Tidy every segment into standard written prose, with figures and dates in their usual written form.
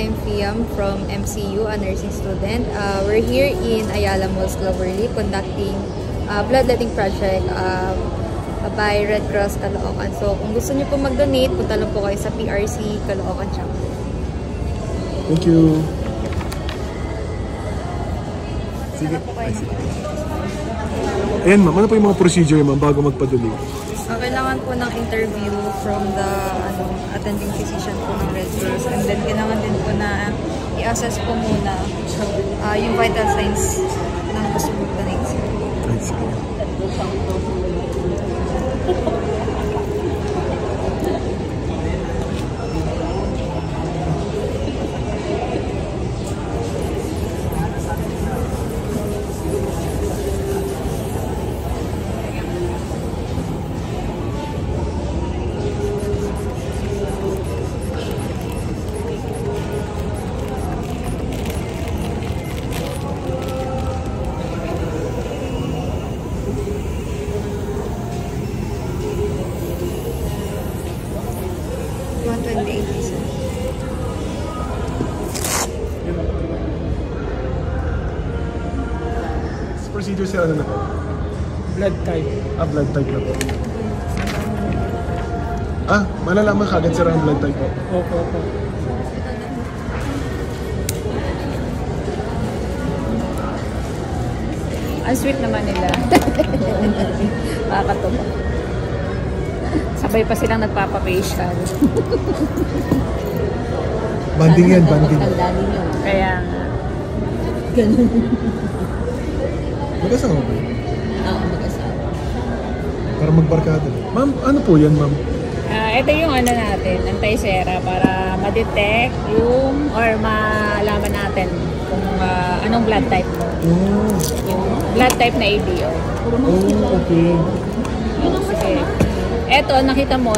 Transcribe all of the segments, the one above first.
I'm Fiam from MCU, a nursing student. We're here in Ayala Malls, Cloverleaf, conducting bloodletting project by Red Cross Caloocan. So kung gusto niyo po mag-donate, punta lang po kayo sa PRC Caloocan Chapter. Thank you. Sige. Ayan ma'am, ano po yung mga procedure ma'am bago magpa-donate? Kailangan po ng interview from the attending physician po ng Red Cross, and then kailangan din po na i-assess po muna yung vital signs ng gusto mag-donate. Procedure sila na po? Blood type. Blood type na po. Malalaman kagad sila ang blood type po? Opo. Ang sweet naman nila. Makakatuwa. Sabay pa silang nagpapafacial. Banding yan, banding. Kaya nga. Ganun. Mag-asawa ba? Oo, mag-asawa. Para magbarkada. Ma'am, ano po yan ma'am? Ito yung ano natin, anti-sera para ma-detect yung or malaman natin kung anong blood type mo. Yung blood type na ABO. Okay. Sige. Ito, nakita mo,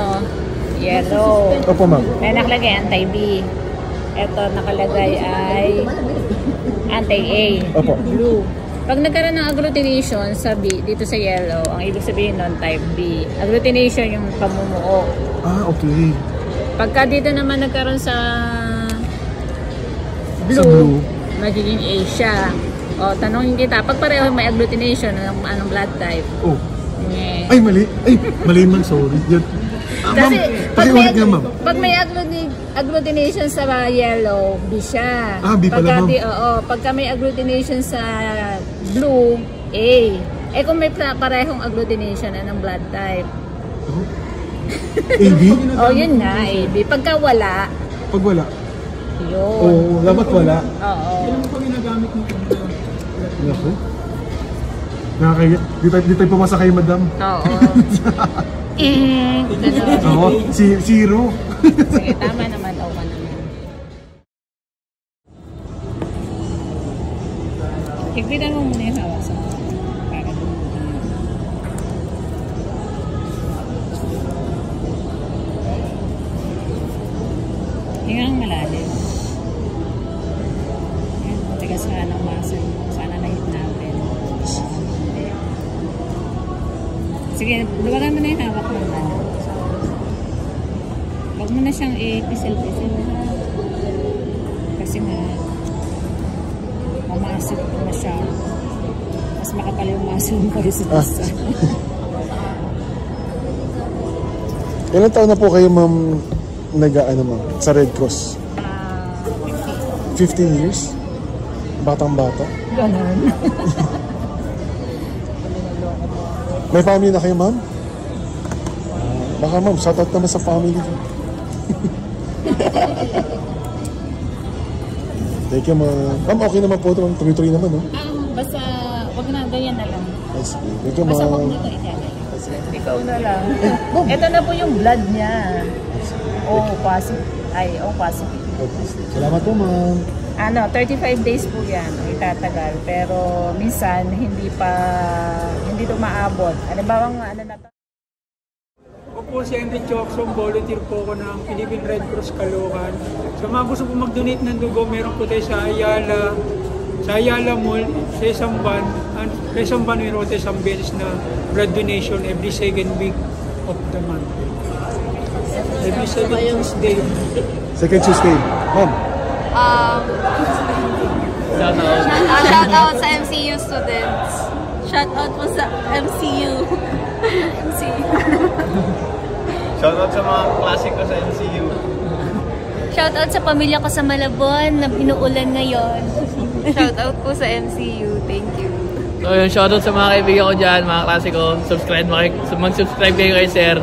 yellow. Opo ma'am. May nakalagay anti-B. Ito nakalagay ay anti-A. Opo. Blue. Pag nagkaroon ng agglutination sa B, dito sa yellow, ang ibig sabihin nun, type B. Agglutination yung pamumuo. Okay. Pagka dito naman nagkaroon sa blue, Sa blue, magiging A siya. O, tanongin kita, pag pareho may agglutination, anong blood type? Oh. Ay, mali. Ay, mali man, sorry. Kasi ma'am, pag may agglutination sa yellow, B siya. B pala ma'am. Pagka may agglutination sa blue, A. Kung may parehong agglutination, anong blood type? AB? Yun nga, AB. Pagka wala. Pag wala? Yun. Dapat wala. Oo. Ilan po ginagamit mo? Naku. Nakakaya. Di tayo pumasa kay madam. Oo. Oo, zero. Sige, tama naman. Okay naman. Higpitan mo muna yung hawak sa para dumudumin. Hingang malalim. Yan, tigas ka ng muscle mo. Sana na-hit natin. Sige, luwagan mo na yung hawak mo. Huwag mo na siyang i-pisel-pisel. Kasi nga, mamasip ko na siya. Mas makapal yung muscle mo kayo sa isa. Ilan taon na po kayo ma'am sa Red Cross? 15 years? Batang-bata? Ganon. May family na kayo, ma'am? Baka, ma'am, shoutout naman sa family. Thank you, ma'am. Ma'am, okay naman po ito. Tuloy-tuloy naman, no? Basta, wag na, ganyan na lang. Thank you, Basta wag ma'am. na ito ilalagay. Ikaw na lang. Ito na po yung blood niya. Positive. Positive. Salamat po, ma'am. 35 days po yan ang itatagal, pero minsan hindi ito maabot. Ano ba ang na to? Ako po si Henry Chokson, volunteer po ako ng Philippine Red Cross Caloocan. Sa mga gusto po mag-donate ng dugo, meron po tayo sa Ayala Mall, sa isang van meron tayo isang beses na blood donation every second week of the month. Every second Tuesday. Second Tuesday. Ma'am, Shout out sa MCU students. Shout out po sa MCU. Shout out sa mga klase ko sa MCU. Shout out sa pamilya ko sa Malabon na pinuulan ngayon. Shout out po sa MCU. Thank you. So yun, shoutout sa mga kaibigan ko dyan, mga klase ko. Mag-subscribe kayo kay Sir.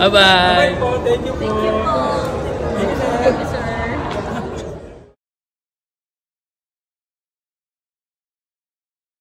Bye-bye! Bye po, thank you po. Thank you po. Thank you, sir.